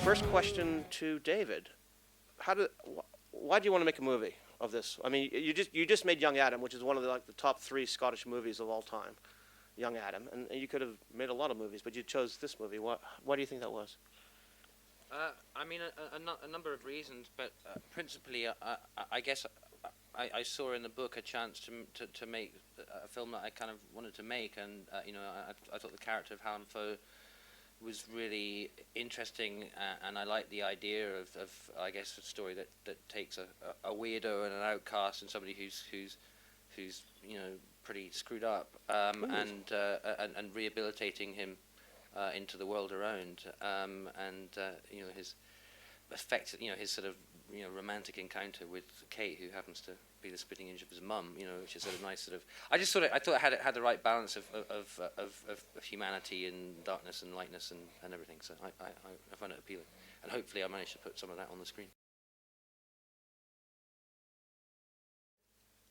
First question to David: why do you want to make a movie of this? I mean, you just made Young Adam, which is one of the top 3 Scottish movies of all time. Young Adam, and you could have made a lot of movies, but you chose this movie. Why do you think that was? I mean, a number of reasons, but principally, I guess I saw in the book a chance to make a film that I kind of wanted to make, and I thought the character of Hallam Foe was really interesting, and I liked the idea of I guess a story that takes a weirdo and an outcast and somebody who's pretty screwed up, and rehabilitating him into the world around, his his sort of romantic encounter with Kate, who happens to be the spitting image of his mum, which is sort of nice. Sort of, I thought it had the right balance of humanity and darkness and lightness and everything. So I find it appealing, and hopefully I managed to put some of that on the screen.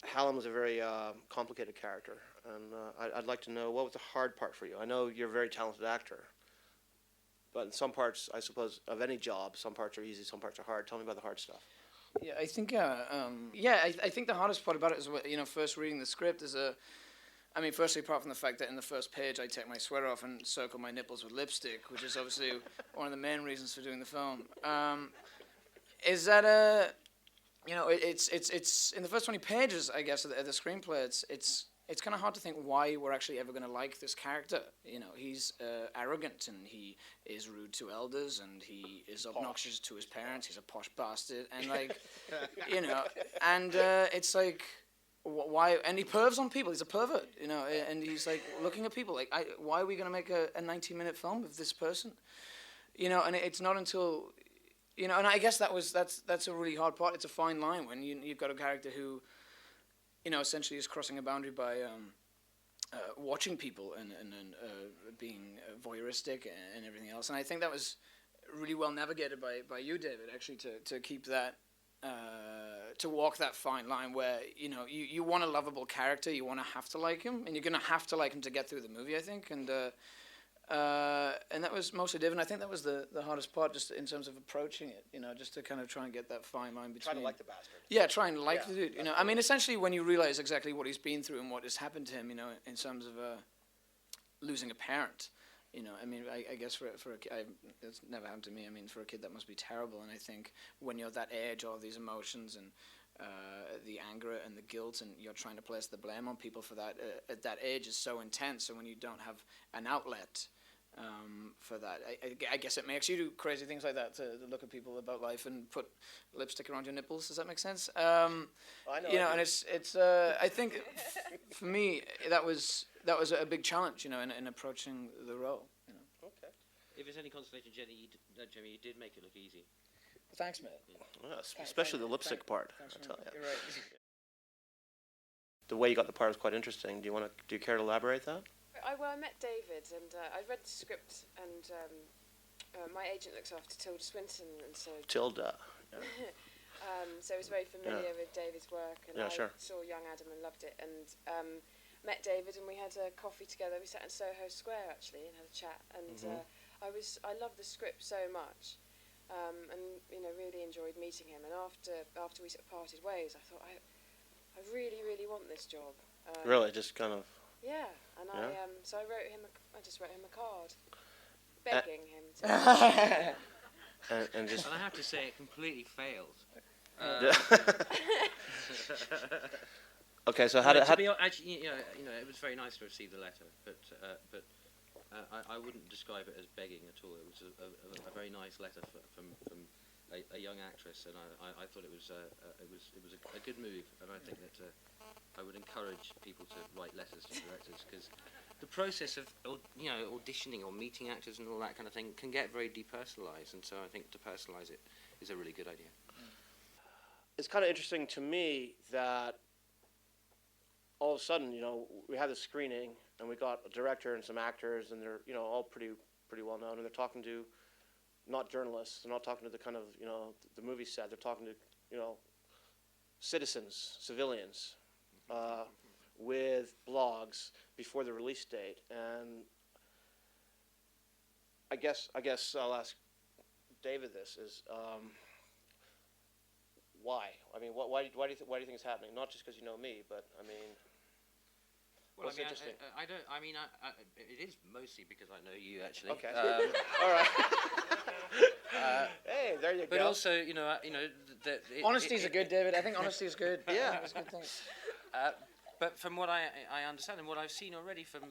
Hallam was a very complicated character, and I'd like to know, what was the hard part for you? I know you're a very talented actor, but in some parts, I suppose, of any job, some parts are easy, some parts are hard. Tell me about the hard stuff. Yeah, I think I think the hardest part about it is, first reading the script is firstly, apart from the fact that in the first page I take my sweater off and circle my nipples with lipstick, which is obviously one of the main reasons for doing the film, is that it's in the first 20 pages, I guess, of the screenplay. It's kind of hard to think why we're actually ever going to like this character. He's arrogant, and he is rude to elders, and he is obnoxious to his parents. He's a posh bastard, and it's like, why? And he pervs on people. He's a pervert, and he's like looking at people like, why are we going to make a 90-minute film of this person? And it's not until, and I guess that's a really hard part. It's a fine line when you've got a character who, essentially is crossing a boundary by watching people and being voyeuristic and everything else. And I think that was really well navigated by you, David, actually, to keep that, to walk that fine line where, you want a lovable character, you want to have to like him, and you're going to have to like him to get through the movie, I think. And that was mostly David. And I think that was the hardest part, just in terms of approaching it, just to kind of try and get that fine line between. Trying to like the bastard. Yeah, trying to like the dude. Essentially, when you realize exactly what he's been through and what has happened to him, in terms of losing a parent, I guess for a kid, it's never happened to me. For a kid, that must be terrible. And I think when you're that age, all these emotions and the anger and the guilt, and you're trying to place the blame on people for that at that age is so intense. And when you don't have an outlet for that, I guess it makes you do crazy things like that to look at people about life and put lipstick around your nipples. Does that make sense? I know. And it's I think for me that was a big challenge, in approaching the role. Okay. If it's any consolation, Jimmy, you did make it look easy. Thanks, mate. Yeah, especially the lipstick part. Thanks, I tell you. You're right. The way you got the part was quite interesting. Do you care to elaborate that? I met David, and I read the script, and my agent looks after Tilda Swinton, and so Tilda. Yeah. So I was very familiar with David's work, and I saw Young Adam and loved it, and met David, and we had a coffee together. We sat in Soho Square actually and had a chat, and I loved the script so much, and really enjoyed meeting him. And after we sort of parted ways, I thought I really want this job. Really, just kind of. Yeah, and so I just wrote him a card, begging him to. and I have to say, it completely failed. Okay, so actually, it was very nice to receive the letter, but I wouldn't describe it as begging at all. It was a very nice letter from a young actress, and I thought it was a good move, and I think that I would encourage people to write letters to directors, because the process of auditioning or meeting actors and all that kind of thing can get very depersonalized, and so I think to personalize it is a really good idea. It's kind of interesting to me that all of a sudden, we had the screening, and we got a director and some actors, and they're all pretty well known, and they're talking to not journalists, they're not talking to the kind of the movie set, they're talking to citizens, civilians, with blogs before the release date. And I guess I'll ask David this is why? I mean, why do you think it's happening? Not just because you know me, but I mean, Well, what's I mean, interesting? I don't. I mean, it is mostly because I know you actually. Okay. All right. Hey, there you But go. also, Honesty is good, David. I think honesty is good. Yeah. It's a good thing. But from what I understand and what I've seen already from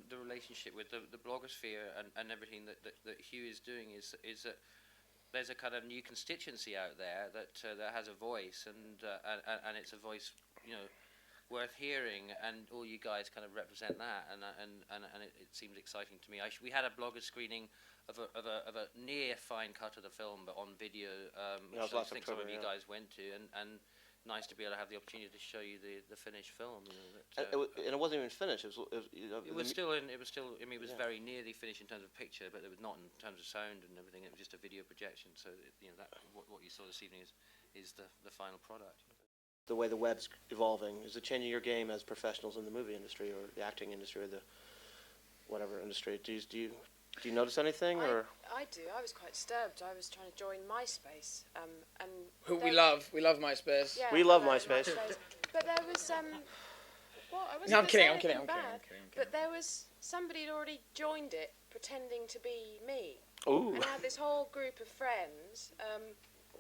the relationship with the blogosphere and everything that Hugh is doing is that there's a kind of new constituency out there that has a voice and it's a voice worth hearing, and all you guys kind of represent that, and it seems exciting to me. We had a blogger screening of a near fine cut of the film, but on video, which I think some of you guys went to, and nice to be able to have the opportunity to show you the finished film. And it wasn't even finished. It was still. I mean, it was very nearly finished in terms of picture, but it was not in terms of sound and everything. It was just a video projection. So that what you saw this evening is the final product. The way the web's evolving, is it changing your game as professionals in the movie industry or the acting industry or the whatever industry? Do you notice anything or? I do. I was quite disturbed. I was trying to join MySpace, and Who we love MySpace. Yeah, we love MySpace. But there was Well, I wasn't No, I'm kidding. bad, but there was somebody had already joined it, pretending to be me. Ooh. And I had this whole group of friends.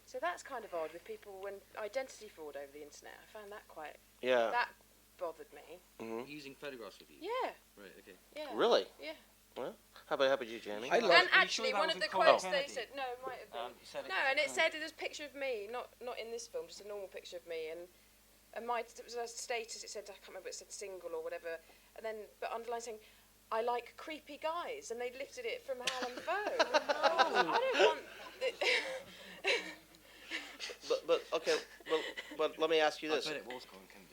So that's kind of odd with people when identity fraud over the internet. I found that quite. Yeah. That bothered me. Mm-hmm. Using photographs of you. Yeah. Right. Okay. Yeah. Really? Yeah. Well, how about you, Jamie? I love. And actually, one of the quotes they said, no, it might have been. No, and it said it was a picture of me, not in this film, just a normal picture of me, and my it was a status. It said, I can't remember, it said single or whatever, and then but underlined saying, I like creepy guys, and they lifted it from Hallam Foe. I don't want. But okay, but let me ask you this. I bet it was going, couldn't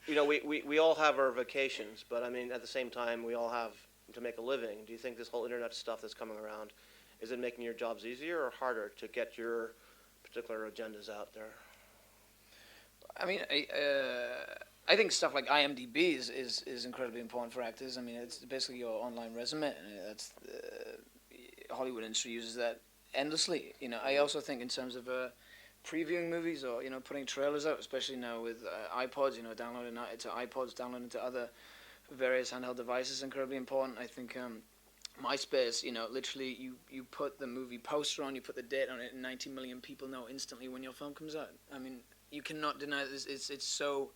it? We all have our vacations, but I mean, at the same time, we all have to make a living. Do you think this whole internet stuff that's coming around, is it making your jobs easier or harder to get your particular agendas out there? I mean, I think stuff like IMDb is incredibly important for actors. I mean, it's basically your online resume, and that's Hollywood industry uses that endlessly. I also think in terms of previewing movies or putting trailers out, especially now with iPods, downloading it to iPods, downloading to other various handheld devices, incredibly important. I think MySpace, literally you put the movie poster on, you put the date on it, and 90 million people know instantly when your film comes out. I mean, you cannot deny this. It's so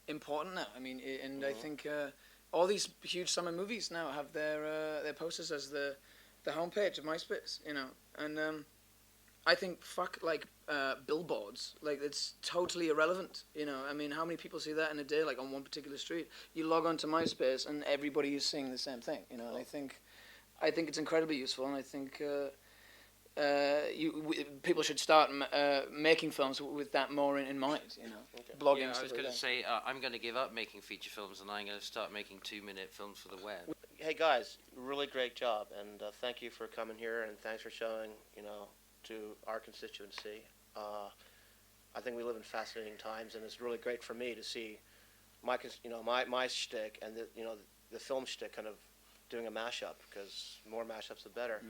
important now. I mean, I think all these huge summer movies now have their posters as the homepage of MySpace, and I think billboards, it's totally irrelevant, I mean, how many people see that in a day, on one particular street? You log on to MySpace and everybody is seeing the same thing, and I think it's incredibly useful, and I think people should start making films with that more in mind, Okay. blogging. Yeah, I stuff was like going to that. say I'm going to give up making feature films and I'm going to start making 2-minute films for the web. Hey guys, really great job, and thank you for coming here, and thanks for showing, to our constituency. I think we live in fascinating times, and it's really great for me to see my shtick and the film shtick kind of doing a mashup, because more mashups the better.